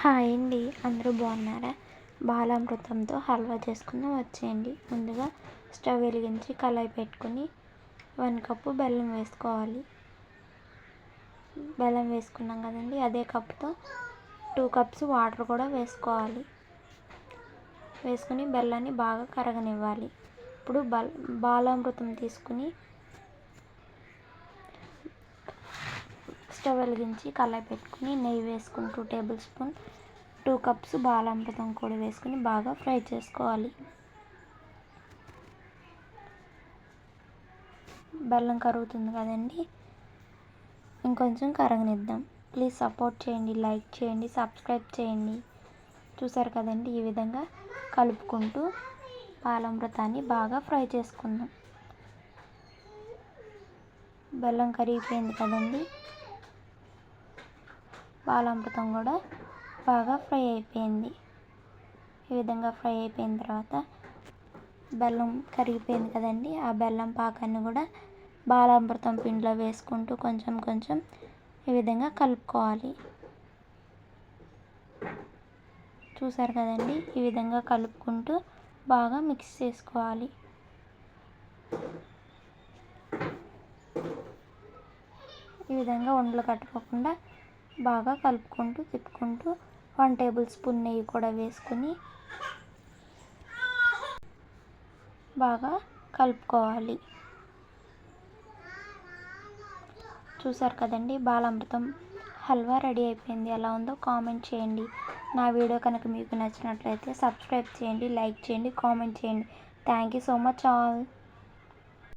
Hi అండి, అందరూ బాగున్నారా? బాలామృతంతో హల్వా చేసుకుందాం వచ్చేయండి. ముందుగా స్టవ్ వెలిగించి కళాయి పెట్టుకొని 1 కప్పు బెల్లం వేసుకోవాలి. బెల్లం వేసుకున్నాం కదండి, అదే కప్పుతో 2 కప్స్ వాటర్ కూడా వేసుకోవాలి. వేసుకుని బెల్లాన్ని బాగా కరగనివ్వాలి. ఇప్పుడు బాలామృతం తీసుకుని స్టవ్ వెలిగించి కళాయి పెట్టుకుని నెయ్యి వేసుకుని 2 టేబుల్ స్పూన్ 2 కప్స్ బాలామృతం కూడా వేసుకుని బాగా ఫ్రై చేసుకోవాలి. బెల్లం కరుగుతుంది కదండి, ఇంకొంచెం కరగనిద్దాం. ప్లీజ్ సపోర్ట్ చేయండి, లైక్ చేయండి, సబ్స్క్రైబ్ చేయండి. చూసారు కదండి, ఈ విధంగా కలుపుకుంటూ బాలామృతాన్ని బాగా ఫ్రై చేసుకుందాం. బెల్లం కరిగిపోయింది కదండి, బాలామృతం కూడా బాగా ఫ్రై అయిపోయింది. ఈ విధంగా ఫ్రై అయిపోయిన తర్వాత బెల్లం కరిగిపోయింది కదండి, ఆ బెల్లం పాకాన్ని కూడా బాలామృతం పిండిలో వేసుకుంటూ కొంచెం కొంచెం ఈ విధంగా కలుపుకోవాలి. చూసారు కదండి, ఈ విధంగా కలుపుకుంటూ బాగా మిక్స్ చేసుకోవాలి. ఈ విధంగా ఉండలు కట్టుకోకుండా బాగా కలుపుకుంటూ తిప్పుకుంటూ 1 టేబుల్ స్పూన్ నెయ్యి కూడా వేసుకుని బాగా కలుపుకోవాలి. చూసారు కదండి, బాలామృతం హల్వా రెడీ అయిపోయింది. ఎలా ఉందో కామెంట్ చేయండి. నా వీడియో కనుక మీకు నచ్చినట్లయితే సబ్స్క్రైబ్ చేయండి, లైక్ చేయండి, కామెంట్ చేయండి. Thank you so much all.